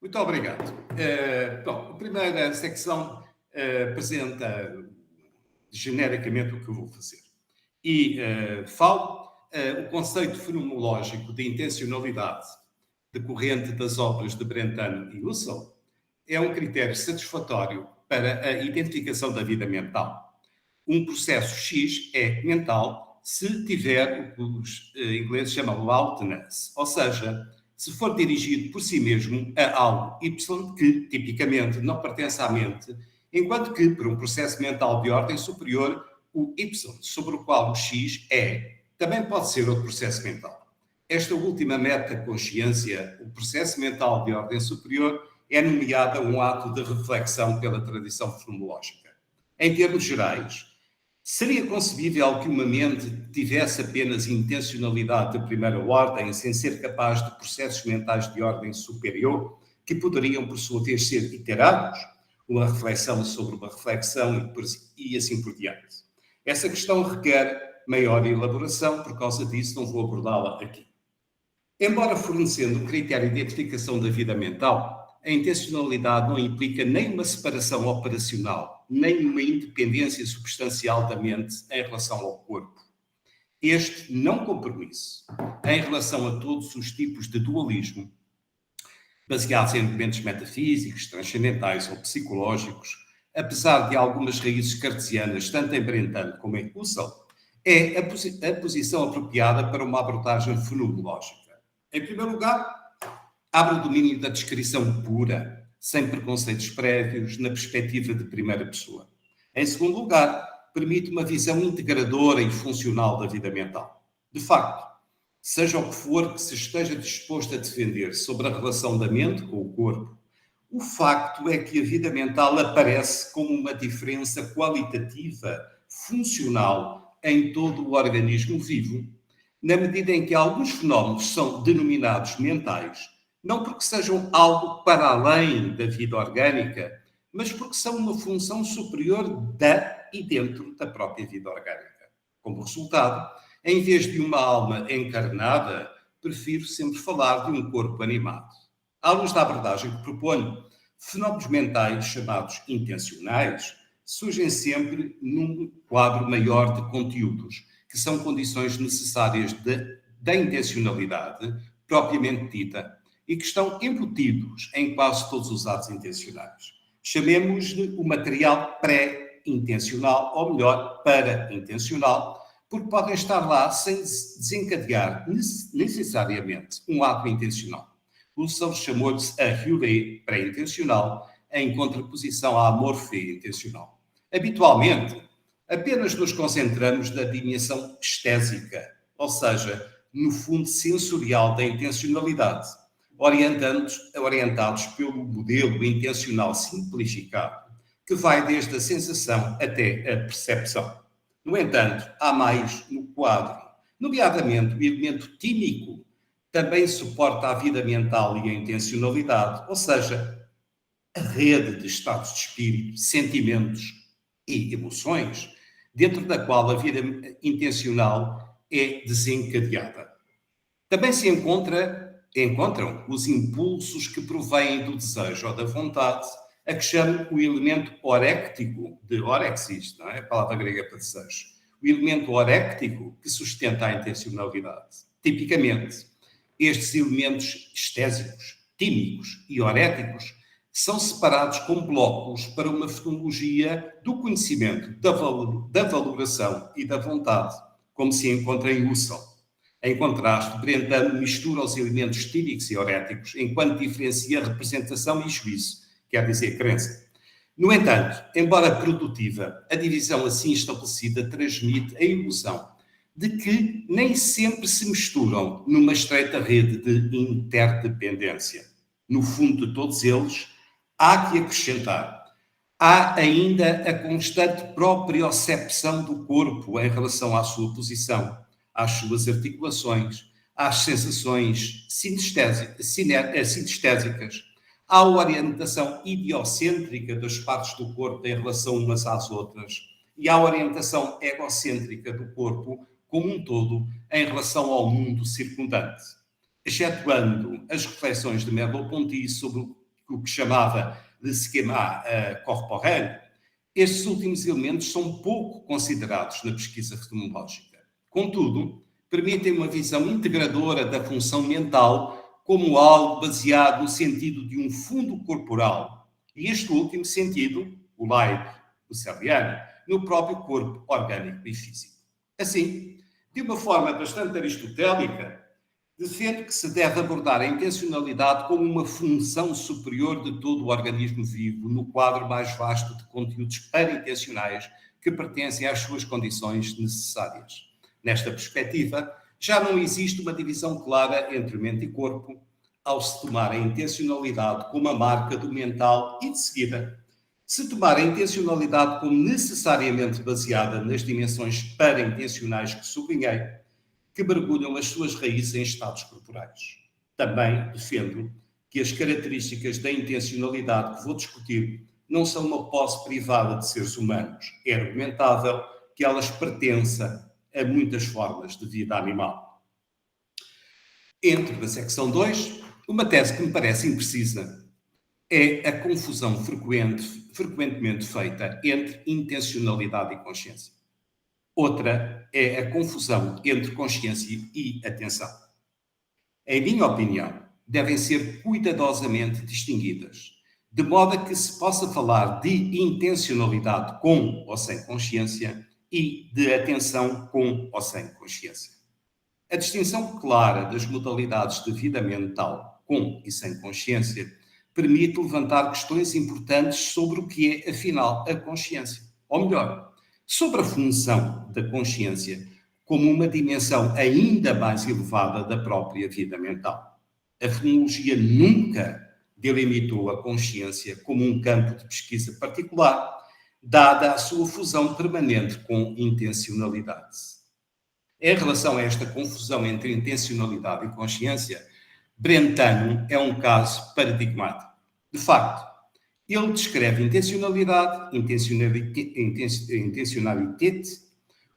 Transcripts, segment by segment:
Muito obrigado. Bom, a primeira secção apresenta genericamente o que eu vou fazer. E falo o conceito fenomenológico de intencionalidade decorrente das obras de Brentano e Husserl é um critério satisfatório para a identificação da vida mental. Um processo X é mental se tiver o que os ingleses chamam loudness, ou seja, se for dirigido por si mesmo a algo Y que, tipicamente, não pertence à mente, enquanto que, por um processo mental de ordem superior, o Y, sobre o qual o X é, também pode ser outro processo mental. Esta última meta-consciência, o processo mental de ordem superior, é nomeada um ato de reflexão pela tradição fenomenológica. Em termos gerais, seria concebível que uma mente tivesse apenas intencionalidade de primeira ordem, sem ser capaz de processos mentais de ordem superior, que poderiam, por sua vez, ser iterados? Uma reflexão sobre uma reflexão e assim por diante. Essa questão requer maior elaboração, por causa disso não vou abordá-la aqui. Embora fornecendo um critério de identificação da vida mental, a intencionalidade não implica nem uma separação operacional, nem uma independência substancial da mente em relação ao corpo. Este não compromisso, em relação a todos os tipos de dualismo, baseados em argumentos metafísicos, transcendentais ou psicológicos, apesar de algumas raízes cartesianas, tanto em Brentano como em Husserl, é a posição apropriada para uma abordagem fenomenológica. Em primeiro lugar, abre o domínio da descrição pura, sem preconceitos prévios, na perspectiva de primeira pessoa. Em segundo lugar, permite uma visão integradora e funcional da vida mental. De facto, seja o que for que se esteja disposto a defender sobre a relação da mente com o corpo, o facto é que a vida mental aparece como uma diferença qualitativa, funcional, em todo o organismo vivo, na medida em que alguns fenómenos são denominados mentais, não porque sejam algo para além da vida orgânica, mas porque são uma função superior da e dentro da própria vida orgânica. Como resultado, em vez de uma alma encarnada, prefiro sempre falar de um corpo animado. À luz da abordagem que proponho, fenómenos mentais chamados intencionais surgem sempre num quadro maior de conteúdos, que são condições necessárias da intencionalidade propriamente dita e que estão embutidos em quase todos os atos intencionais. Chamemos-lhe o material pré-intencional, ou melhor, para-intencional, porque podem estar lá sem desencadear necessariamente um ato intencional. Husserl chamou-lhes a Hürre pré-intencional, em contraposição à Morphe intencional. Habitualmente, apenas nos concentramos na dimensão estésica, ou seja, no fundo sensorial da intencionalidade, orientados pelo modelo intencional simplificado, que vai desde a sensação até a percepção. No entanto, há mais no quadro, nomeadamente o elemento tímico, também suporta a vida mental e a intencionalidade, ou seja, a rede de estados de espírito, sentimentos e emoções, dentro da qual a vida intencional é desencadeada. Também se encontram os impulsos que provêm do desejo ou da vontade, a que chamo o elemento oréctico, de orexis, não é? A palavra grega para desejo. O elemento oréctico que sustenta a intencionalidade. Tipicamente, estes elementos estésicos, tímicos e oréticos são separados como blocos para uma fenomenologia do conhecimento, da valoração e da vontade, como se encontra em Husserl. Em contraste, Brentano mistura os elementos tímicos e oréticos, enquanto diferencia representação e juízo, quer dizer, crença. No entanto, embora produtiva, a divisão assim estabelecida transmite a ilusão de que nem sempre se misturam numa estreita rede de interdependência. No fundo de todos eles, há que acrescentar, há ainda a constante propriocepção do corpo em relação à sua posição, às suas articulações, às sensações sinestésicas, à orientação idiocêntrica das partes do corpo em relação umas às outras e à orientação egocêntrica do corpo como um todo em relação ao mundo circundante, excetuando as reflexões de Merleau-Ponty sobre o que chamava de esquema corporel, estes últimos elementos são pouco considerados na pesquisa fenomenológica. Contudo, permitem uma visão integradora da função mental como algo baseado no sentido de um fundo corporal, e este último sentido, o Leib husserliano, no próprio corpo orgânico e físico. Assim, de uma forma bastante aristotélica, defendo que se deve abordar a intencionalidade como uma função superior de todo o organismo vivo no quadro mais vasto de conteúdos paraintencionais que pertencem às suas condições necessárias. Nesta perspectiva, já não existe uma divisão clara entre mente e corpo, ao se tomar a intencionalidade como a marca do mental e, de seguida, se tomar a intencionalidade como necessariamente baseada nas dimensões paraintencionais que sublinhei, que mergulham as suas raízes em estados corporais. Também defendo que as características da intencionalidade que vou discutir não são uma posse privada de seres humanos. É argumentável que elas pertençam a muitas formas de vida animal. Entro na secção 2, uma tese que me parece imprecisa é a confusão frequentemente feita entre intencionalidade e consciência. Outra é a confusão entre consciência e atenção. Em minha opinião, devem ser cuidadosamente distinguidas, de modo a que se possa falar de intencionalidade com ou sem consciência e de atenção com ou sem consciência. A distinção clara das modalidades de vida mental, com e sem consciência, permite levantar questões importantes sobre o que é, afinal, a consciência. Ou melhor, sobre a função da consciência como uma dimensão ainda mais elevada da própria vida mental. A fenomenologia nunca delimitou a consciência como um campo de pesquisa particular, dada a sua fusão permanente com intencionalidade. Em relação a esta confusão entre intencionalidade e consciência, Brentano é um caso paradigmático. De facto, ele descreve intencionalidade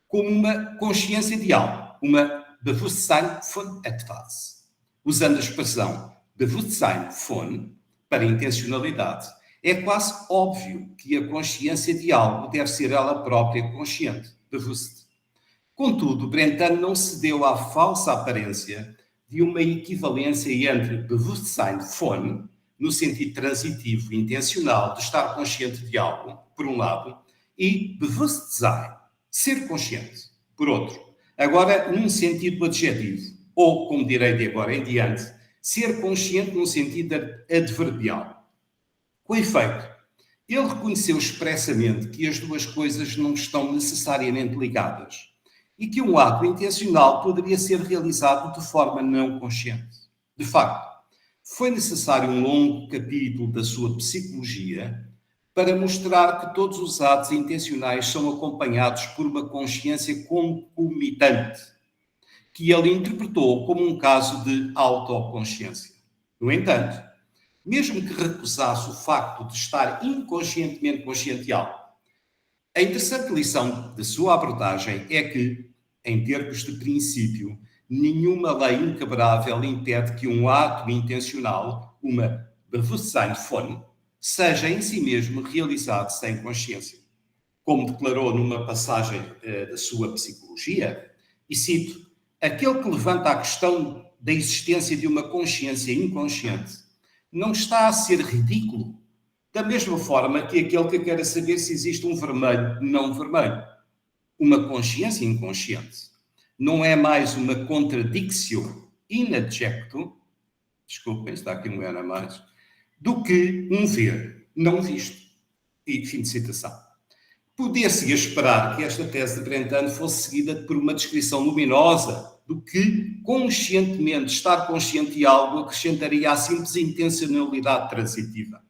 como uma consciência de algo, uma Bewusstsein von etwas. Usando a expressão Bewusstsein von para intencionalidade, é quase óbvio que a consciência de algo deve ser ela própria consciente, bewusst. Contudo, Brentano não cedeu à falsa aparência de uma equivalência entre Bewusstsein von, no sentido transitivo e intencional de estar consciente de algo, por um lado, e Bewusstsein, ser consciente, por outro. Agora, num sentido adjetivo, ou, como direi de agora em diante, ser consciente num sentido adverbial. Com efeito, ele reconheceu expressamente que as duas coisas não estão necessariamente ligadas e que um ato intencional poderia ser realizado de forma não consciente. De facto, foi necessário um longo capítulo da sua psicologia para mostrar que todos os atos intencionais são acompanhados por uma consciência concomitante, que ele interpretou como um caso de autoconsciência. No entanto, mesmo que recusasse o facto de estar inconscientemente consciente de algo, a interessante lição da sua abordagem é que, em termos de princípio, nenhuma lei inquebrável impede que um ato intencional, uma Bewusstsein von, seja em si mesmo realizado sem consciência. Como declarou numa passagem da sua psicologia, e cito, aquele que levanta a questão da existência de uma consciência inconsciente não está a ser ridículo, da mesma forma que aquele que quer saber se existe um vermelho não vermelho. Uma consciência inconsciente não é mais uma contradictio in adjecto, desculpem, está aqui não era mais, do que um ver não visto. E fim de citação. Podia-se esperar que esta tese de Brentano fosse seguida por uma descrição luminosa do que conscientemente estar consciente de algo acrescentaria à simples intencionalidade transitiva.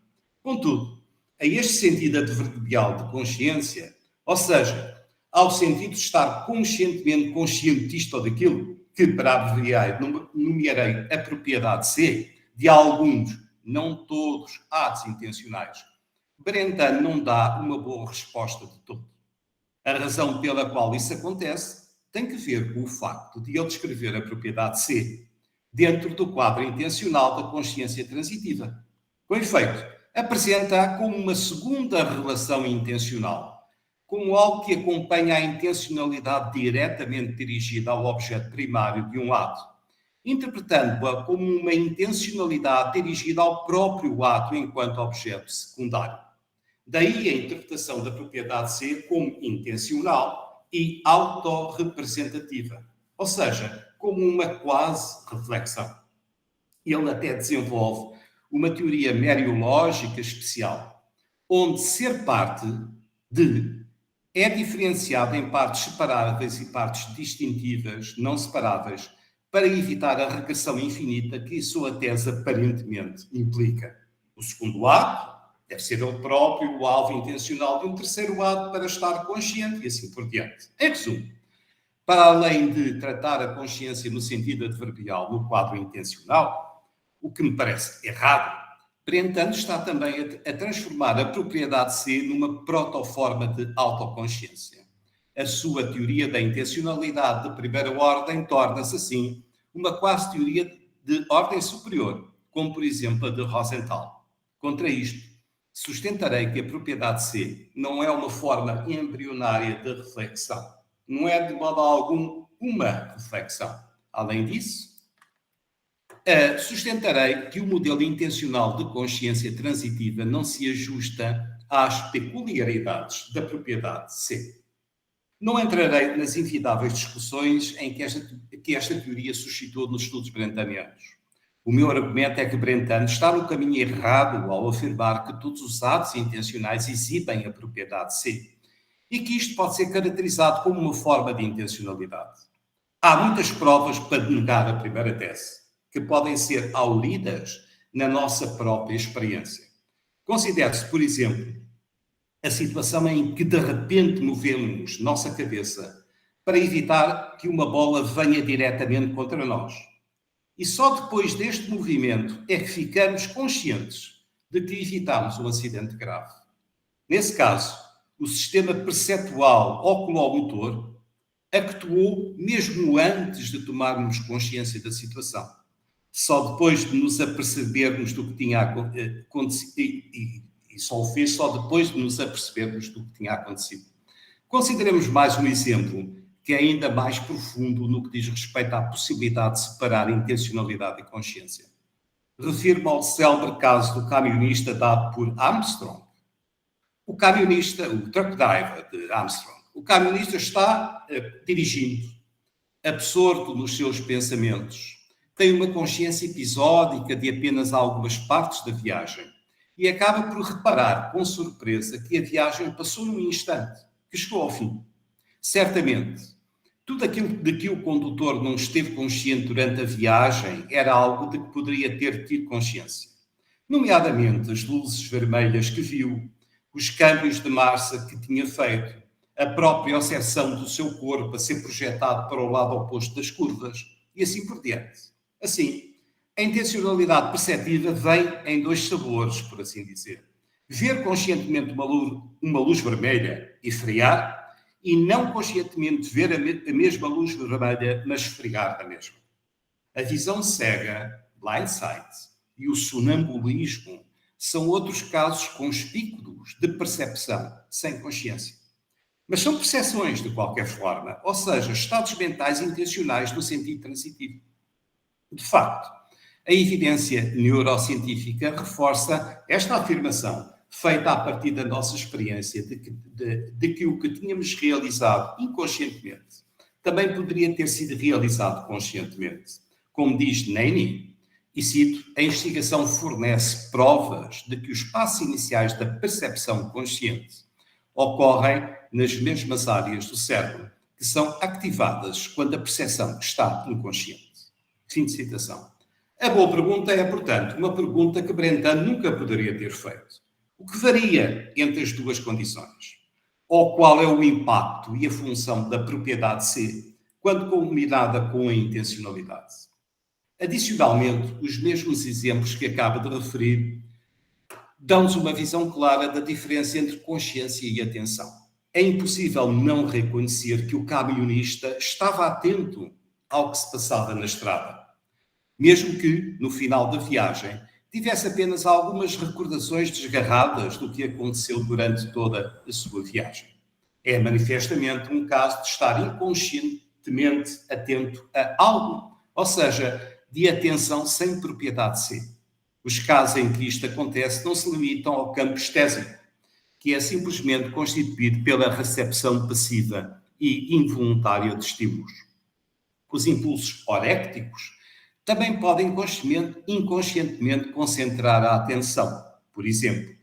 Contudo, a este sentido adverbial de consciência, ou seja, ao sentido de estar conscientemente consciente disto ou daquilo, que para abreviar nomearei a propriedade C, de alguns, não todos, atos intencionais, Brentano não dá uma boa resposta de todo. A razão pela qual isso acontece tem que ver com o facto de ele descrever a propriedade C dentro do quadro intencional da consciência transitiva. Com efeito, apresenta-a como uma segunda relação intencional, como algo que acompanha a intencionalidade diretamente dirigida ao objeto primário de um ato, interpretando-a como uma intencionalidade dirigida ao próprio ato enquanto objeto secundário. Daí a interpretação da propriedade C como intencional e autorrepresentativa, ou seja, como uma quase-reflexão. Ele até desenvolve uma teoria meriológica especial, onde ser parte de é diferenciado em partes separáveis e partes distintivas, não separáveis, para evitar a regressão infinita que a sua tese aparentemente implica. O segundo ato deve ser ele próprio o alvo intencional de um terceiro ato para estar consciente e assim por diante. Em resumo, para além de tratar a consciência no sentido adverbial no quadro intencional, o que me parece errado, Brentano está também a transformar a propriedade C numa protoforma de autoconsciência. A sua teoria da intencionalidade de primeira ordem torna-se, assim, uma quase teoria de ordem superior, como, por exemplo, a de Rosenthal. Contra isto, sustentarei que a propriedade C não é uma forma embrionária de reflexão. Não é, de modo algum, uma reflexão. Além disso, sustentarei que o modelo intencional de consciência transitiva não se ajusta às peculiaridades da propriedade C. Não entrarei nas infindáveis discussões em que esta teoria suscitou nos estudos brentanianos. O meu argumento é que Brentano está no caminho errado ao afirmar que todos os atos intencionais exibem a propriedade C e que isto pode ser caracterizado como uma forma de intencionalidade. Há muitas provas para negar a primeira tese, que podem ser auridas na nossa própria experiência. Considere-se, por exemplo, a situação em que de repente movemos nossa cabeça para evitar que uma bola venha diretamente contra nós. E só depois deste movimento é que ficamos conscientes de que evitamos um acidente grave. Nesse caso, o sistema perceptual oculomotor actuou mesmo antes de tomarmos consciência da situação. Só depois de nos apercebermos do que tinha acontecido, e só o fez só depois de nos apercebermos do que tinha acontecido. Consideremos mais um exemplo que é ainda mais profundo no que diz respeito à possibilidade de separar intencionalidade e consciência. Refiro-me ao célebre caso do camionista dado por Armstrong. O camionista, o truck driver de Armstrong, o camionista está dirigindo, absorto nos seus pensamentos, tem uma consciência episódica de apenas algumas partes da viagem e acaba por reparar com surpresa que a viagem passou num instante, que chegou ao fim. Certamente, tudo aquilo de que o condutor não esteve consciente durante a viagem era algo de que poderia ter tido consciência, nomeadamente as luzes vermelhas que viu, os câmbios de marcha que tinha feito, a própria oscilação do seu corpo a ser projetado para o lado oposto das curvas e assim por diante. Assim, a intencionalidade perceptiva vem em dois sabores, por assim dizer. Ver conscientemente uma luz vermelha e frear, e não conscientemente ver a mesma luz vermelha, mas esfregar a mesma. A visão cega, blindsight, e o sonambulismo são outros casos conspícuos de percepção sem consciência. Mas são percepções de qualquer forma, ou seja, estados mentais intencionais no sentido transitivo. De facto, a evidência neurocientífica reforça esta afirmação, feita a partir da nossa experiência de que o que tínhamos realizado inconscientemente também poderia ter sido realizado conscientemente. Como diz Naney, e cito, a investigação fornece provas de que os passos iniciais da percepção consciente ocorrem nas mesmas áreas do cérebro que são ativadas quando a percepção está inconsciente. Fim de citação. A boa pergunta é, portanto, uma pergunta que Brentano nunca poderia ter feito. O que varia entre as duas condições? Ou qual é o impacto e a função da propriedade C quando combinada com a intencionalidade? Adicionalmente, os mesmos exemplos que acabo de referir dão-nos uma visão clara da diferença entre consciência e atenção. É impossível não reconhecer que o camionista estava atento ao que se passava na estrada, mesmo que, no final da viagem, tivesse apenas algumas recordações desgarradas do que aconteceu durante toda a sua viagem. É manifestamente um caso de estar inconscientemente atento a algo, ou seja, de atenção sem propriedade de si. Os casos em que isto acontece não se limitam ao campo estésico, que é simplesmente constituído pela recepção passiva e involuntária de estímulos. Os impulsos orécticos também podem inconscientemente concentrar a atenção. Por exemplo,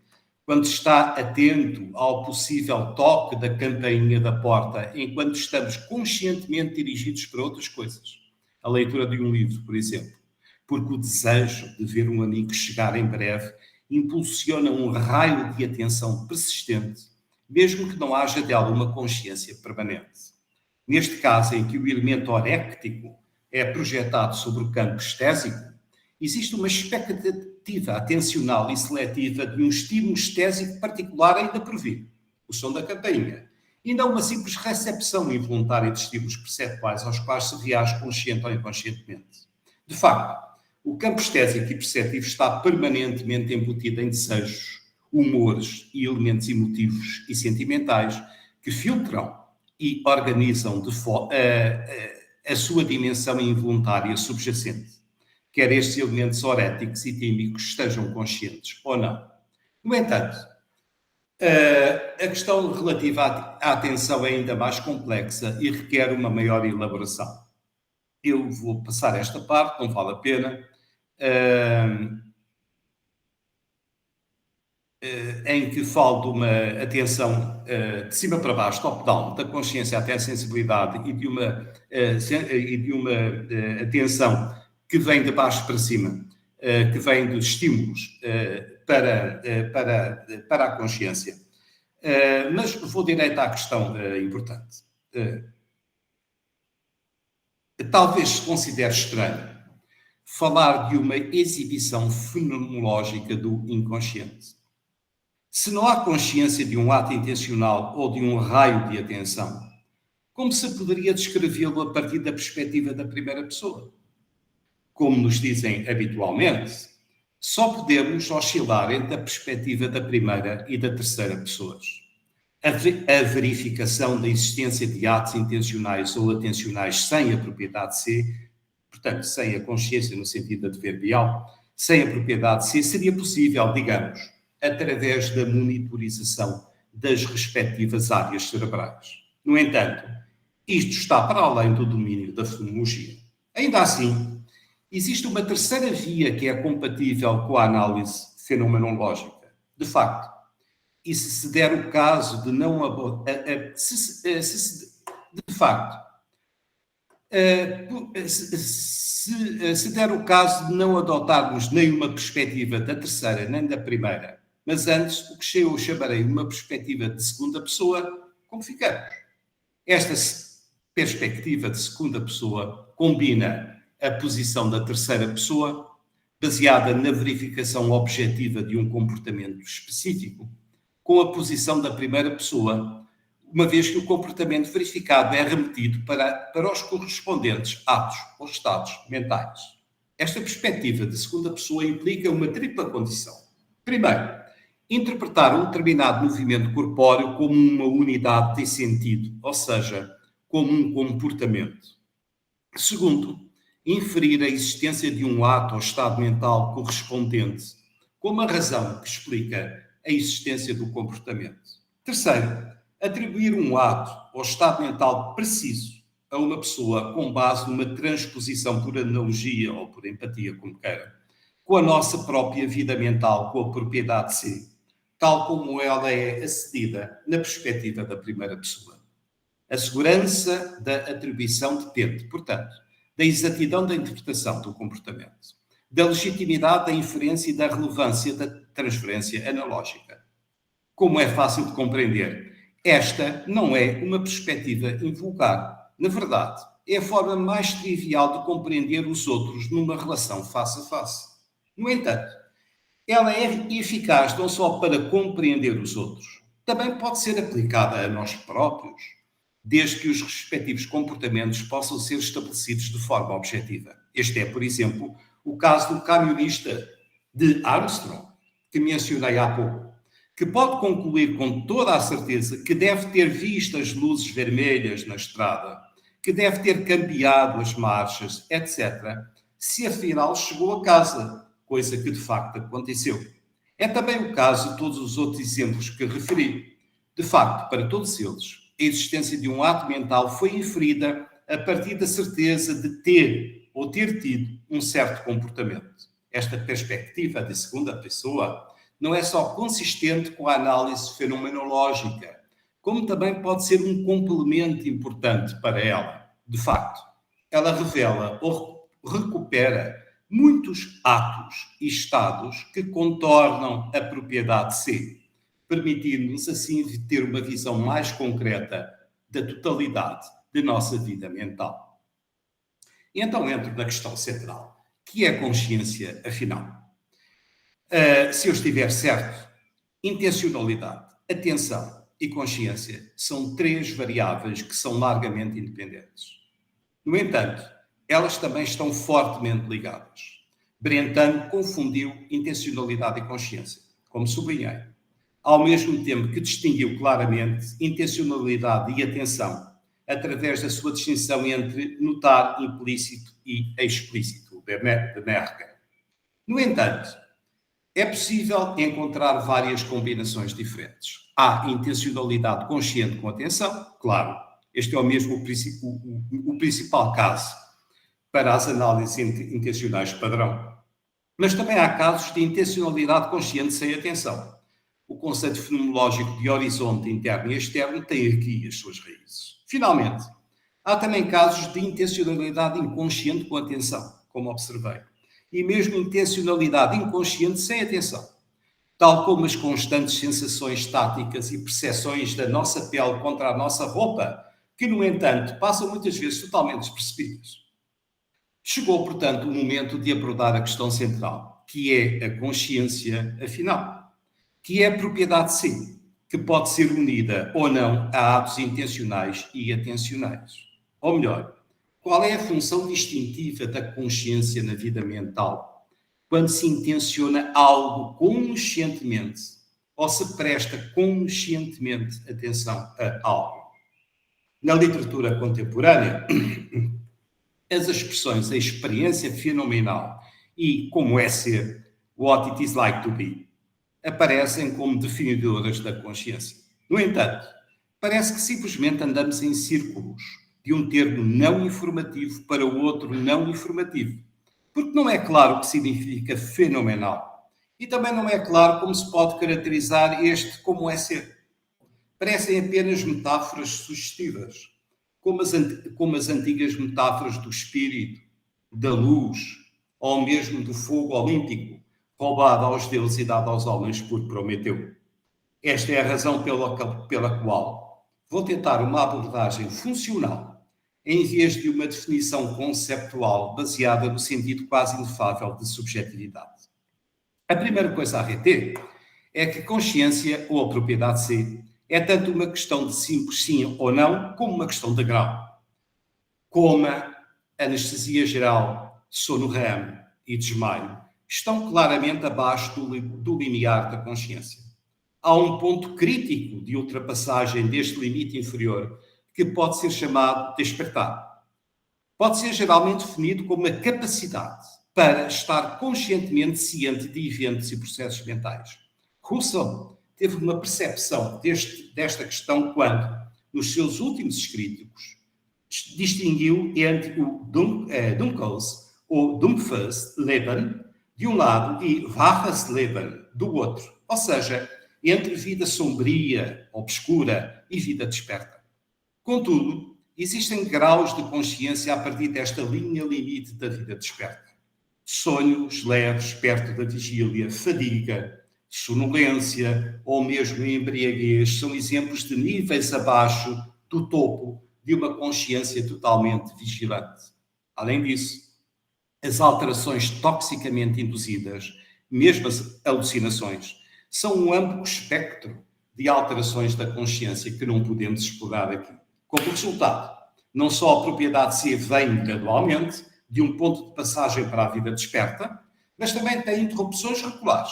quando está atento ao possível toque da campainha da porta, enquanto estamos conscientemente dirigidos para outras coisas. A leitura de um livro, por exemplo. Porque o desejo de ver um amigo chegar em breve impulsiona um raio de atenção persistente, mesmo que não haja dela uma consciência permanente. Neste caso, em que o elemento oréctico é projetado sobre o campo estésico, existe uma expectativa atencional e seletiva de um estímulo estésico particular ainda por vir, o som da campainha, e não uma simples recepção involuntária de estímulos perceptuais aos quais se reage consciente ou inconscientemente. De facto, o campo estésico e perceptivo está permanentemente embutido em desejos, humores e elementos emotivos e sentimentais que filtram e organizam a sua dimensão involuntária subjacente, quer estes elementos oréticos e tímicos estejam conscientes ou não. No entanto, a questão relativa à atenção é ainda mais complexa e requer uma maior elaboração. Eu vou passar esta parte, não vale a pena, em que falo de uma atenção de cima para baixo, top-down, da consciência até a sensibilidade e de uma atenção que vem de baixo para cima, que vem dos estímulos para a consciência. Mas vou direto à questão importante. Talvez se considere estranho falar de uma exibição fenomenológica do inconsciente. Se não há consciência de um ato intencional ou de um raio de atenção, como se poderia descrevê-lo a partir da perspectiva da primeira pessoa? Como nos dizem habitualmente, só podemos oscilar entre a perspectiva da primeira e da terceira pessoas. A verificação da existência de atos intencionais ou atencionais sem a propriedade de si, portanto, sem a consciência no sentido adverbial, sem a propriedade de si, seria possível, digamos, através da monitorização das respectivas áreas cerebrais. No entanto, isto está para além do domínio da fenomenologia. Ainda assim, existe uma terceira via que é compatível com a análise fenomenológica. De facto, e se der o caso de não se der o caso de não adotarmos nenhuma perspectiva da terceira nem da primeira, mas antes o que eu chamarei uma perspectiva de segunda pessoa, como ficamos? Esta perspectiva de segunda pessoa combina a posição da terceira pessoa, baseada na verificação objetiva de um comportamento específico, com a posição da primeira pessoa, uma vez que o comportamento verificado é remetido para os correspondentes atos ou estados mentais. Esta perspectiva de segunda pessoa implica uma tripla condição. Primeiro, interpretar um determinado movimento corpóreo como uma unidade de sentido, ou seja, como um comportamento. Segundo, inferir a existência de um ato ou estado mental correspondente como a razão que explica a existência do comportamento. Terceiro, atribuir um ato ou estado mental preciso a uma pessoa com base numa transposição por analogia ou por empatia, como queira, com a nossa própria vida mental, com a propriedade de si, tal como ela é acedida na perspectiva da primeira pessoa. A segurança da atribuição depende, portanto, da exatidão da interpretação do comportamento, da legitimidade da inferência e da relevância da transferência analógica. Como é fácil de compreender, esta não é uma perspectiva invulgar. Na verdade, é a forma mais trivial de compreender os outros numa relação face a face. No entanto, ela é eficaz não só para compreender os outros, também pode ser aplicada a nós próprios, desde que os respectivos comportamentos possam ser estabelecidos de forma objetiva. Este é, por exemplo, o caso do camionista de Armstrong, que mencionei há pouco, que pode concluir com toda a certeza que deve ter visto as luzes vermelhas na estrada, que deve ter cambiado as marchas, etc., se afinal chegou a casa, coisa que de facto aconteceu. É também o caso de todos os outros exemplos que referi. De facto, para todos eles, a existência de um ato mental foi inferida a partir da certeza de ter ou ter tido um certo comportamento. Esta perspectiva de segunda pessoa não é só consistente com a análise fenomenológica, como também pode ser um complemento importante para ela. De facto, ela revela ou recupera muitos atos e estados que contornam a propriedade C, permitindo-nos assim ter uma visão mais concreta da totalidade da nossa vida mental. E então entro na questão central, que é a consciência, afinal. Se eu estiver certo, intencionalidade, atenção e consciência são três variáveis que são largamente independentes. No entanto, elas também estão fortemente ligadas. Brentano confundiu intencionalidade e consciência, como sublinhei, ao mesmo tempo que distinguiu claramente intencionalidade e atenção através da sua distinção entre notar implícito e explícito, de Merkel. No entanto, é possível encontrar várias combinações diferentes. Há intencionalidade consciente com atenção, claro, este é o mesmo o principal caso para as análises intencionais padrão. Mas também há casos de intencionalidade consciente sem atenção. O conceito fenomenológico de horizonte interno e externo tem aqui as suas raízes. Finalmente, há também casos de intencionalidade inconsciente com atenção, como observei, e mesmo intencionalidade inconsciente sem atenção, tal como as constantes sensações estáticas e percepções da nossa pele contra a nossa roupa, que, no entanto, passam muitas vezes totalmente despercebidas. Chegou, portanto, o momento de abordar a questão central, que é a consciência, afinal, que é a propriedade C, que pode ser unida ou não a atos intencionais e atencionais. Ou melhor, qual é a função distintiva da consciência na vida mental, quando se intenciona algo conscientemente ou se presta conscientemente atenção a algo? Na literatura contemporânea, as expressões a experiência fenomenal e como é ser, what it is like to be, aparecem como definidoras da consciência. No entanto, parece que simplesmente andamos em círculos, de um termo não informativo para o outro não informativo, porque não é claro o que significa fenomenal e também não é claro como se pode caracterizar este como é ser. Parecem apenas metáforas sugestivas, como as antigas metáforas do espírito, da luz, ou mesmo do fogo olímpico, roubado aos deuses e dado aos homens por Prometeu. Esta é a razão pela qual vou tentar uma abordagem funcional, em vez de uma definição conceptual baseada no sentido quase inefável de subjetividade. A primeira coisa a reter é que consciência, ou a propriedade C, é tanto uma questão de simples sim ou não, como uma questão de grau. Coma, anestesia geral, sono REM e desmaio estão claramente abaixo do limiar da consciência. Há um ponto crítico de ultrapassagem deste limite inferior que pode ser chamado despertar. Pode ser geralmente definido como a capacidade para estar conscientemente ciente de eventos e processos mentais. Russell teve uma percepção desta questão quando, nos seus últimos escritos, distinguiu entre o Dunkels ou Dumpfes-Leben de um lado e Waches-Leben do outro, ou seja, entre vida sombria, obscura e vida desperta. Contudo, existem graus de consciência a partir desta linha limite da vida desperta. Sonhos leves perto da vigília, fadiga, sonolência ou mesmo embriaguez são exemplos de níveis abaixo do topo de uma consciência totalmente vigilante. Além disso, as alterações toxicamente induzidas, mesmo as alucinações, são um amplo espectro de alterações da consciência que não podemos explorar aqui. Como resultado, não só a propriedade C vem gradualmente de um ponto de passagem para a vida desperta, mas também tem interrupções regulares,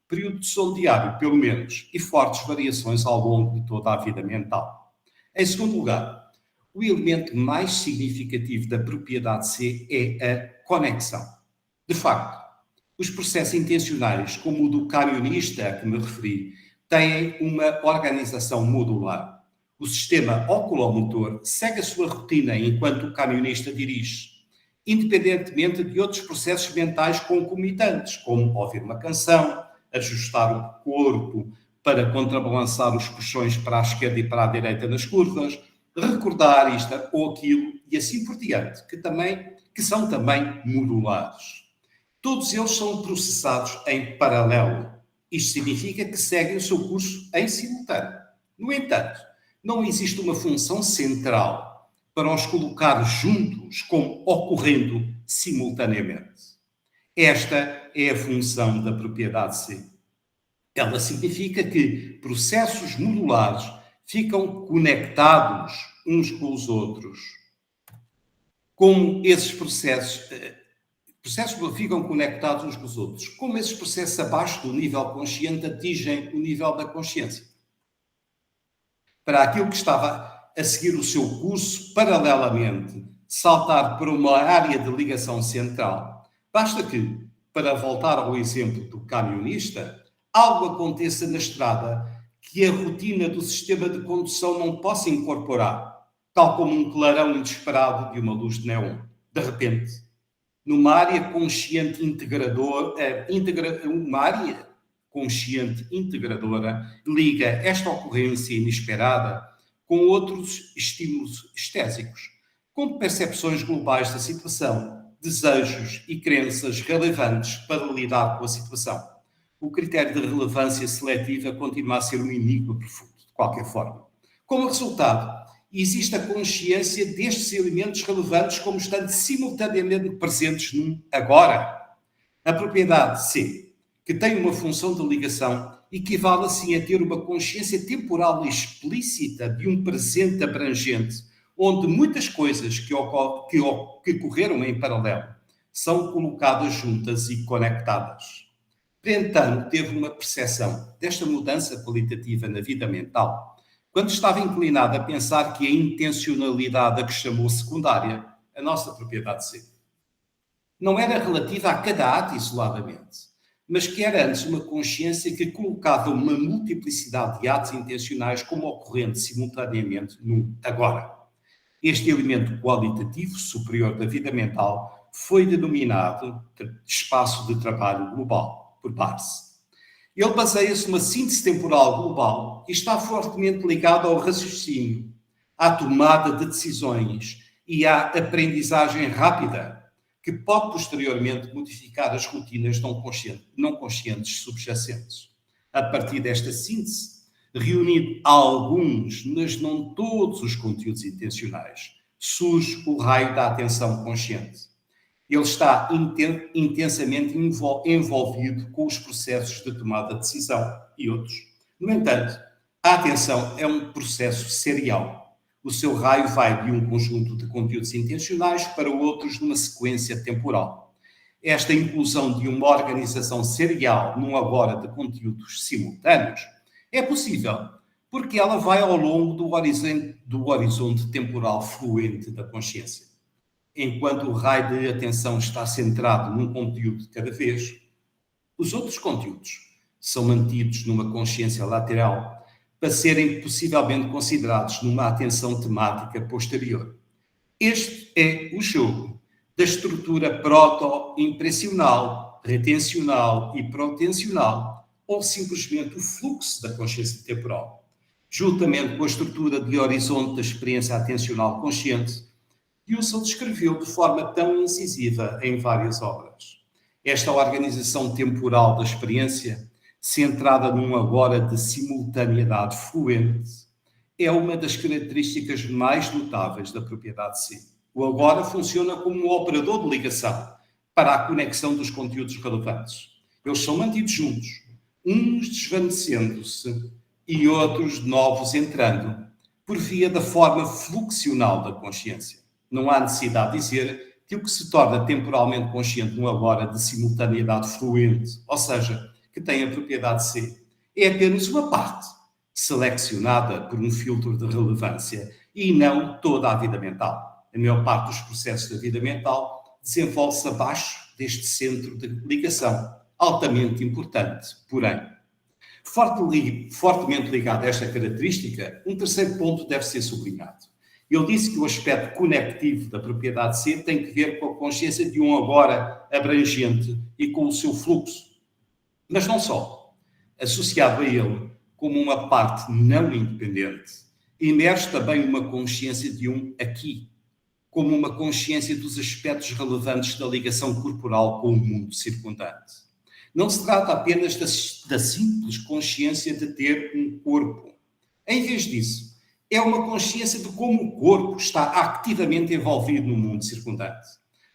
período de sono diário, pelo menos, e fortes variações ao longo de toda a vida mental. Em segundo lugar, o elemento mais significativo da propriedade C é a conexão. De facto, os processos intencionais, como o do camionista a que me referi, têm uma organização modular. O sistema oculomotor segue a sua rotina enquanto o camionista dirige, independentemente de outros processos mentais concomitantes, como ouvir uma canção, ajustar o corpo para contrabalançar os puxões para a esquerda e para a direita nas curvas, recordar isto ou aquilo e assim por diante, que são também modulares. Todos eles são processados em paralelo. Isto significa que seguem o seu curso em simultâneo. No entanto, não existe uma função central para os colocar juntos como ocorrendo simultaneamente. Esta é a função da propriedade C. Ela significa que processos modulares ficam conectados uns com os outros. Como esses processos ficam conectados uns com os outros. Como esses processos abaixo do nível consciente atingem o nível da consciência. Para aquilo que estava a seguir o seu curso, paralelamente, saltar para uma área de ligação central, basta que, para voltar ao exemplo do camionista, algo aconteça na estrada que a rotina do sistema de condução não possa incorporar, tal como um clarão inesperado de uma luz de neon. De repente, numa área consciente integradora, liga esta ocorrência inesperada com outros estímulos estésicos, com percepções globais da situação, desejos e crenças relevantes para lidar com a situação. O critério de relevância seletiva continua a ser um enigma profundo, de qualquer forma. Como resultado, existe a consciência destes elementos relevantes como estando simultaneamente presentes num agora. A propriedade C, que tem uma função de ligação, equivale assim a ter uma consciência temporal explícita de um presente abrangente, onde muitas coisas que ocorreram em paralelo são colocadas juntas e conectadas. Brentano teve uma percepção desta mudança qualitativa na vida mental quando estava inclinado a pensar que a intencionalidade a que chamou secundária, a nossa propriedade C, não era relativa a cada ato isoladamente, mas que era antes uma consciência que colocava uma multiplicidade de atos intencionais como ocorrendo simultaneamente no agora. Este elemento qualitativo superior da vida mental foi denominado espaço de trabalho global, por Barthes. Ele baseia-se numa síntese temporal global e está fortemente ligado ao raciocínio, à tomada de decisões e à aprendizagem rápida, que pode posteriormente modificar as rotinas não conscientes subjacentes. A partir desta síntese, reunindo alguns, mas não todos os conteúdos intencionais, surge o raio da atenção consciente. Ele está intensamente envolvido com os processos de tomada de decisão e outros. No entanto, a atenção é um processo serial. O seu raio vai de um conjunto de conteúdos intencionais para outros numa sequência temporal. Esta inclusão de uma organização serial num agora de conteúdos simultâneos é possível porque ela vai ao longo do horizonte temporal fluente da consciência. Enquanto o raio de atenção está centrado num conteúdo de cada vez, os outros conteúdos são mantidos numa consciência lateral para serem possivelmente considerados numa atenção temática posterior. Este é o jogo da estrutura proto-impressional, retencional e protencional, ou simplesmente o fluxo da consciência temporal, juntamente com a estrutura de horizonte da experiência atencional consciente, que Husserl descreveu de forma tão incisiva em várias obras. Esta organização temporal da experiência, centrada num agora de simultaneidade fluente, é uma das características mais notáveis da propriedade C. O agora funciona como um operador de ligação para a conexão dos conteúdos relevantes. Eles são mantidos juntos, uns desvanecendo-se e outros novos entrando, por via da forma fluxional da consciência. Não há necessidade de dizer que o que se torna temporalmente consciente no agora de simultaneidade fluente, ou seja, que tem a propriedade C, é apenas uma parte, selecionada por um filtro de relevância e não toda a vida mental. A maior parte dos processos da vida mental desenvolve-se abaixo deste centro de ligação, altamente importante, porém. Fortemente ligado a esta característica, um terceiro ponto deve ser sublinhado. Ele disse que o aspecto conectivo da propriedade C tem que ver com a consciência de um agora abrangente e com o seu fluxo. Mas não só. Associado a ele, como uma parte não independente, emerge também uma consciência de um aqui, como uma consciência dos aspectos relevantes da ligação corporal com o mundo circundante. Não se trata apenas da simples consciência de ter um corpo. Em vez disso, é uma consciência de como o corpo está ativamente envolvido no mundo circundante.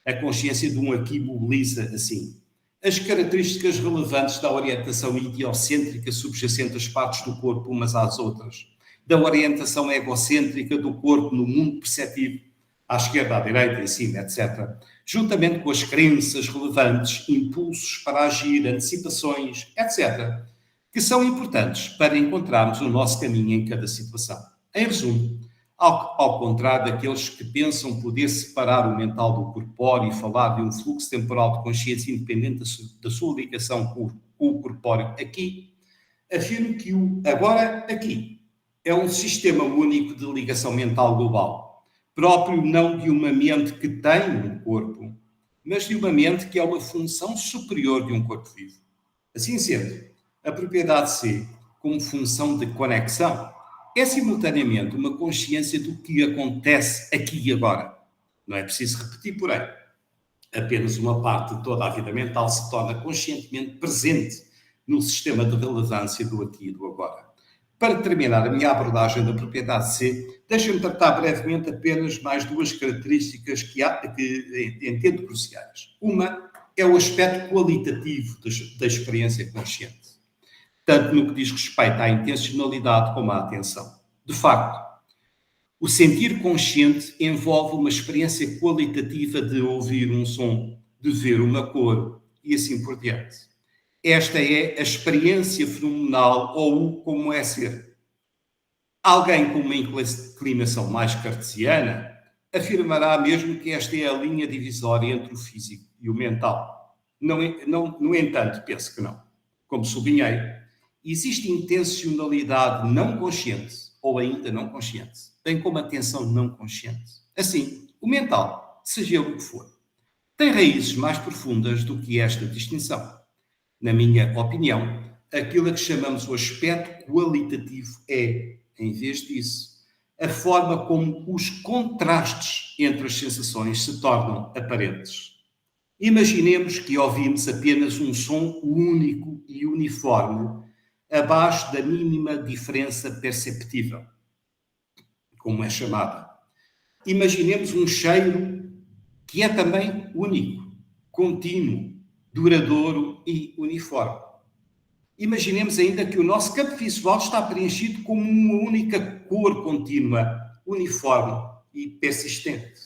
A consciência de um aqui mobiliza, assim, as características relevantes da orientação idiocêntrica subjacente às partes do corpo umas às outras, da orientação egocêntrica do corpo no mundo perceptivo, à esquerda, à direita, em cima, etc., juntamente com as crenças relevantes, impulsos para agir, antecipações, etc., que são importantes para encontrarmos o nosso caminho em cada situação. Em resumo, ao contrário daqueles que pensam poder separar o mental do corpóreo e falar de um fluxo temporal de consciência independente da sua ligação com o corpóreo aqui, afirmo que o agora aqui é um sistema único de ligação mental global, próprio não de uma mente que tem um corpo, mas de uma mente que é uma função superior de um corpo vivo. Assim sendo, a propriedade C, como função de conexão, é simultaneamente uma consciência do que acontece aqui e agora. Não é preciso repetir, porém. Apenas uma parte de toda a vida mental se torna conscientemente presente no sistema de relevância do aqui e do agora. Para terminar a minha abordagem da propriedade C, deixem-me tratar brevemente apenas mais duas características que entendo cruciais. Uma é o aspecto qualitativo da experiência consciente, tanto no que diz respeito à intencionalidade como à atenção. De facto, o sentir consciente envolve uma experiência qualitativa de ouvir um som, de ver uma cor e assim por diante. Esta é a experiência fenomenal ou o como é ser. Alguém com uma inclinação mais cartesiana afirmará mesmo que esta é a linha divisória entre o físico e o mental. No entanto, penso que não. Como sublinhei, existe intencionalidade não consciente ou ainda não consciente, bem como atenção não consciente. Assim, o mental, seja ele o que for, tem raízes mais profundas do que esta distinção. Na minha opinião, aquilo a que chamamos o aspecto qualitativo é, em vez disso, a forma como os contrastes entre as sensações se tornam aparentes. Imaginemos que ouvimos apenas um som único e uniforme, abaixo da mínima diferença perceptível, como é chamada. Imaginemos um cheiro que é também único, contínuo, duradouro e uniforme. Imaginemos ainda que o nosso campo visual está preenchido com uma única cor contínua, uniforme e persistente.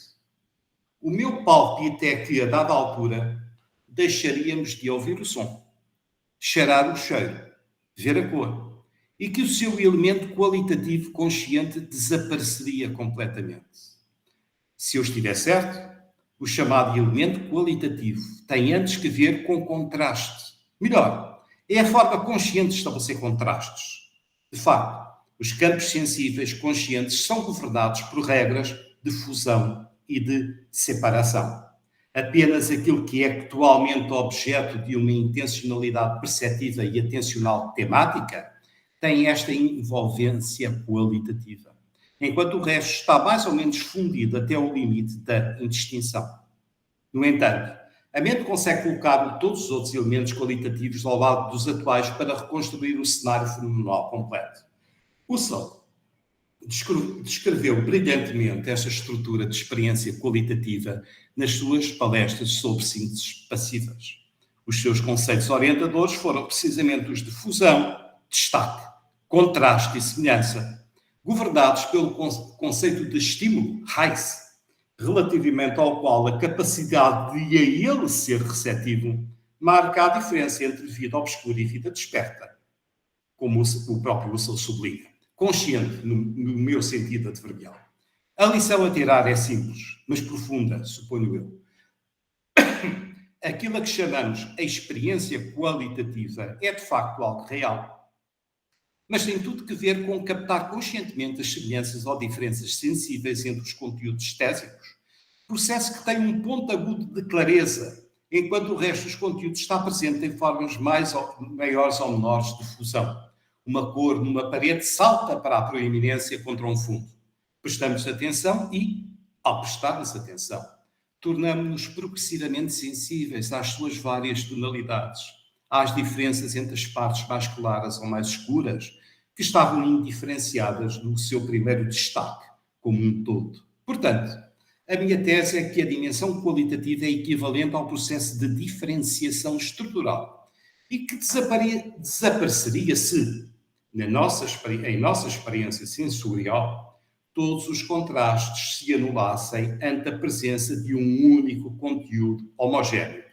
O meu palpite é que, a dada altura, deixaríamos de ouvir o som, cheirar o cheiro, ver a cor, e que o seu elemento qualitativo consciente desapareceria completamente. Se eu estiver certo, o chamado elemento qualitativo tem antes que ver com contraste. Melhor, é a forma consciente de estabelecer contrastes. De facto, os campos sensíveis conscientes são governados por regras de fusão e de separação. Apenas aquilo que é atualmente objeto de uma intencionalidade perceptiva e atencional temática tem esta envolvência qualitativa, enquanto o resto está mais ou menos fundido até o limite da indistinção. No entanto, a mente consegue colocar todos os outros elementos qualitativos ao lado dos atuais para reconstruir o cenário fenomenal completo. Husserl descreveu brilhantemente esta estrutura de experiência qualitativa nas suas palestras sobre sínteses passivas. Os seus conceitos orientadores foram precisamente os de fusão, destaque, contraste e semelhança, governados pelo conceito de estímulo, Reiz, relativamente ao qual a capacidade de a ele ser receptivo marca a diferença entre vida obscura e vida desperta, como o próprio Russell sublinha, consciente no meu sentido adverbial. A lição a tirar é simples, mas profunda, suponho eu. Aquilo a que chamamos a experiência qualitativa é de facto algo real, mas tem tudo que ver com captar conscientemente as semelhanças ou diferenças sensíveis entre os conteúdos estésicos, processo que tem um ponto agudo de clareza, enquanto o resto dos conteúdos está presente em formas maiores ou menores de fusão. Uma cor numa parede salta para a proeminência contra um fundo. Prestamos atenção e, ao prestarmos atenção, tornamos-nos progressivamente sensíveis às suas várias tonalidades, às diferenças entre as partes mais claras ou mais escuras, que estavam indiferenciadas no seu primeiro destaque, como um todo. Portanto, a minha tese é que a dimensão qualitativa é equivalente ao processo de diferenciação estrutural e que desapareceria se, em nossa experiência sensorial, todos os contrastes se anulassem ante a presença de um único conteúdo homogéneo,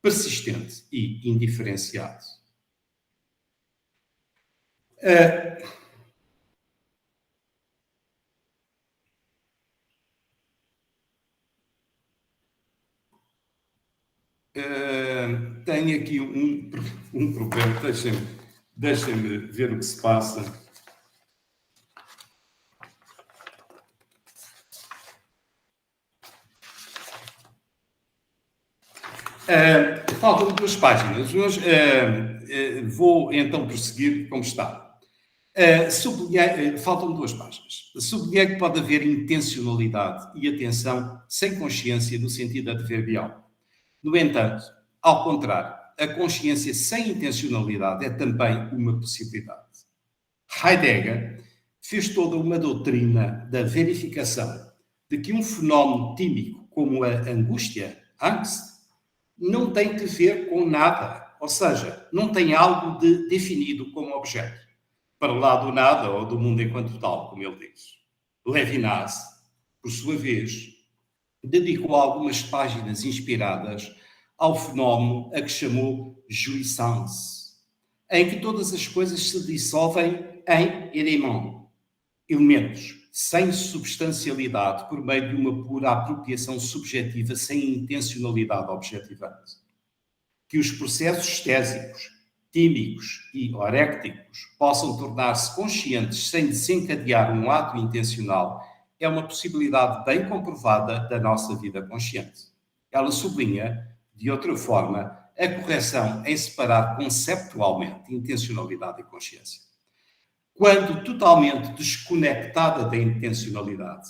persistente e indiferenciado. Tenho aqui um problema, deixem-me ver o que se passa. Faltam 2 páginas, mas vou então prosseguir como está. Faltam 2 páginas. Sublinhei que pode haver intencionalidade e atenção sem consciência no sentido adverbial. No entanto, ao contrário, a consciência sem intencionalidade é também uma possibilidade. Heidegger fez toda uma doutrina da verificação de que um fenómeno tímico como a angústia, angst, não tem que ver com nada, ou seja, não tem algo de definido como objeto, para lá do nada ou do mundo enquanto tal, como ele diz. Levinas, por sua vez, dedicou algumas páginas inspiradas ao fenómeno a que chamou jouissance, em que todas as coisas se dissolvem em elementos, sem substancialidade, por meio de uma pura apropriação subjetiva, sem intencionalidade objetivante. Que os processos estésicos, tímicos e orécticos possam tornar-se conscientes sem desencadear um ato intencional é uma possibilidade bem comprovada da nossa vida consciente. Ela sublinha, de outra forma, a correção em separar conceptualmente intencionalidade e consciência. Quando totalmente desconectada da intencionalidade,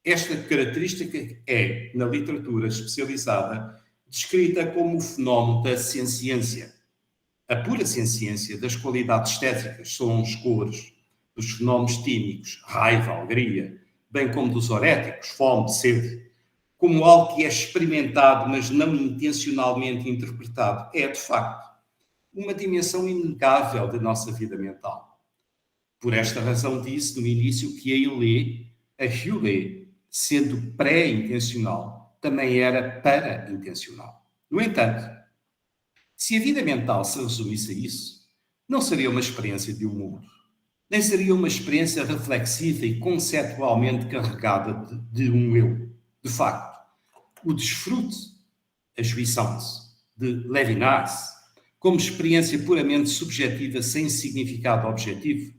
esta característica é, na literatura especializada, descrita como o fenómeno da senciência. A pura senciência das qualidades estéticas, sons, cores, dos fenómenos tímicos, raiva, alegria, bem como dos oréticos, fome, sede, como algo que é experimentado, mas não intencionalmente interpretado, é, de facto, uma dimensão inegável da nossa vida mental. Por esta razão disse no início que a Hule, sendo pré-intencional, também era para-intencional. No entanto, se a vida mental se resumisse a isso, não seria uma experiência de um mundo, nem seria uma experiência reflexiva e conceptualmente carregada de um eu. De facto, o desfrute, a jouissance, de Levinas, como experiência puramente subjetiva sem significado objetivo,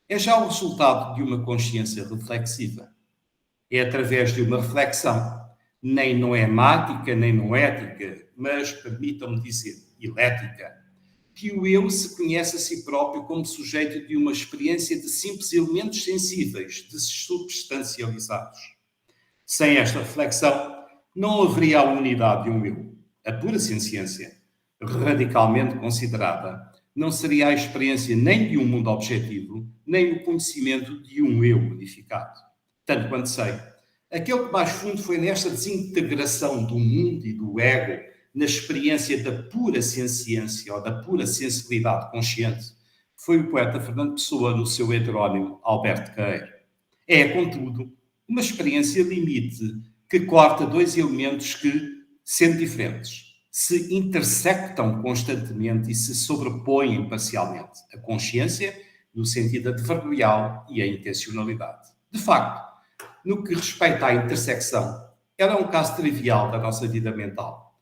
é já o resultado de uma consciência reflexiva. É através de uma reflexão, nem noemática, nem noética, mas, permitam-me dizer, elética, que o eu se conhece a si próprio como sujeito de uma experiência de simples elementos sensíveis, de substancializados. Sem esta reflexão, não haveria a unidade de um eu. A pura ciência, radicalmente considerada, não seria a experiência nem de um mundo objetivo, nem o conhecimento de um eu unificado. Tanto quanto sei, aquele que mais fundo foi nesta desintegração do mundo e do ego, na experiência da pura ciência ou da pura sensibilidade consciente, foi o poeta Fernando Pessoa no seu heterónimo Alberto Queiro. É, contudo, uma experiência limite que corta dois elementos que, sendo diferentes, se intersectam constantemente e se sobrepõem parcialmente: a consciência, no sentido adverbial, e a intencionalidade. De facto, no que respeita à intersecção, ela é um caso trivial da nossa vida mental.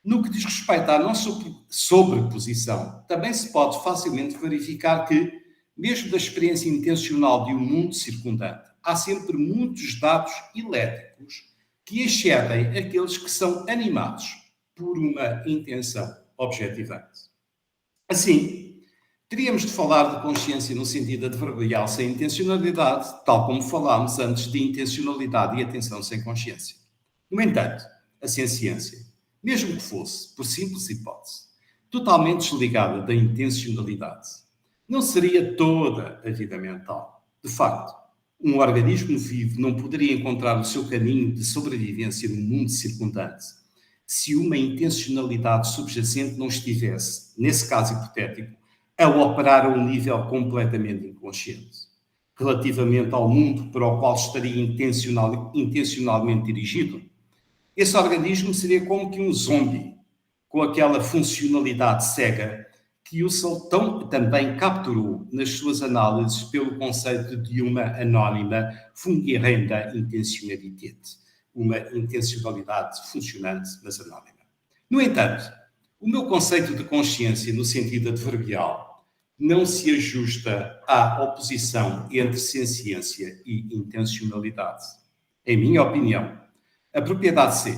No que diz respeito à nossa sobreposição, também se pode facilmente verificar que, mesmo da experiência intencional de um mundo circundante, há sempre muitos dados elétricos que excedem aqueles que são animados por uma intenção objetivante. Assim, teríamos de falar de consciência no sentido adverbial sem intencionalidade, tal como falámos antes de intencionalidade e atenção sem consciência. No entanto, a ciência, mesmo que fosse, por simples hipótese, totalmente desligada da intencionalidade, não seria toda a vida mental. De facto, um organismo vivo não poderia encontrar o seu caminho de sobrevivência no mundo circundante se uma intencionalidade subjacente não estivesse, nesse caso hipotético, a operar a um nível completamente inconsciente, relativamente ao mundo para o qual estaria intencionalmente dirigido. Esse organismo seria como que um zombie, com aquela funcionalidade cega que o Saltão também capturou nas suas análises pelo conceito de uma anónima fungierenda intentionalität, uma intencionalidade funcionante, mas anónima. No entanto, o meu conceito de consciência, no sentido adverbial, não se ajusta à oposição entre ciência e intencionalidade. Em minha opinião, a propriedade C,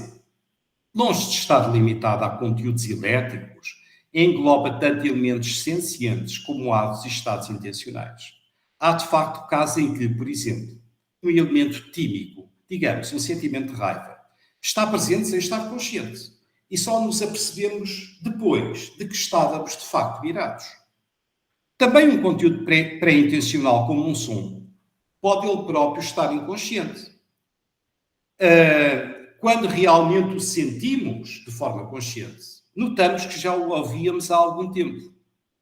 longe de estar limitada a conteúdos elétricos, engloba tanto elementos sencientes como atos e estados intencionais. Há, de facto, casos em que, por exemplo, um elemento tímico, digamos, um sentimento de raiva, está presente sem estar consciente e só nos apercebemos depois de que estávamos, de facto, virados. Também um conteúdo pré-intencional, como um som, pode ele próprio estar inconsciente. Quando realmente o sentimos de forma consciente, notamos que já o ouvíamos há algum tempo.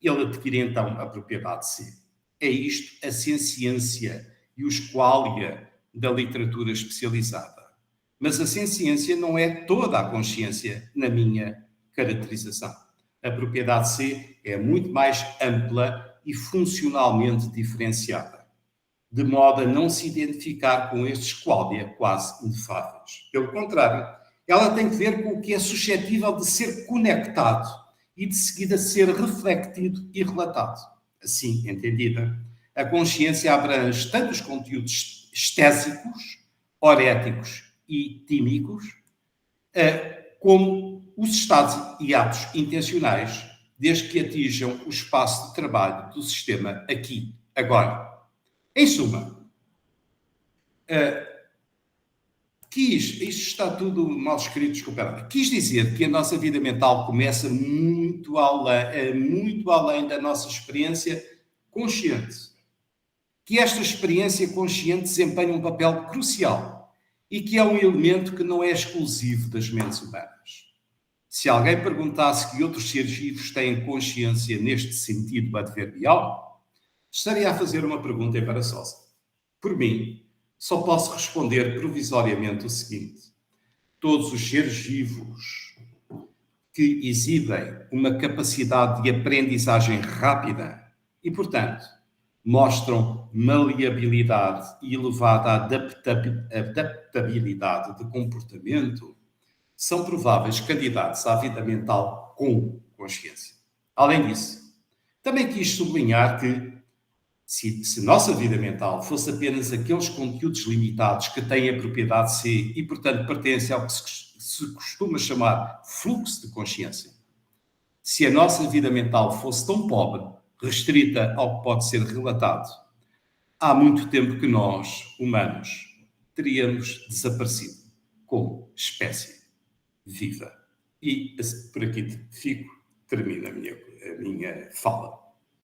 Ele adquire então a propriedade C. É isto a ciência e o esquália da literatura especializada. Mas a ciência não é toda a consciência na minha caracterização. A propriedade C é muito mais ampla e funcionalmente diferenciada, de modo a não se identificar com estes qualia quase inefáveis. Pelo contrário, ela tem que ver com o que é suscetível de ser conectado e de seguida ser refletido e relatado. Assim, entendida, a consciência abrange tanto os conteúdos estésicos, oréticos e tímicos, como os estados e atos intencionais, desde que atinjam o espaço de trabalho do sistema aqui, agora. Em suma, isto está tudo mal escrito, desculpa. Quis dizer que a nossa vida mental começa muito além da nossa experiência consciente. Que esta experiência consciente desempenha um papel crucial e que é um elemento que não é exclusivo das mentes humanas. Se alguém perguntasse que outros seres vivos têm consciência neste sentido adverbial, estaria a fazer uma pergunta embaraçosa. Por mim, só posso responder provisoriamente o seguinte: todos os seres vivos que exibem uma capacidade de aprendizagem rápida e, portanto, mostram maleabilidade e elevada adaptabilidade de comportamento, são prováveis candidatos à vida mental com consciência. Além disso, também quis sublinhar que, se nossa vida mental fosse apenas aqueles conteúdos limitados que têm a propriedade C e, portanto, pertencem ao que se costuma chamar fluxo de consciência, se a nossa vida mental fosse tão pobre, restrita ao que pode ser relatado, há muito tempo que nós, humanos, teríamos desaparecido como espécie viva. E por aqui termina a minha fala.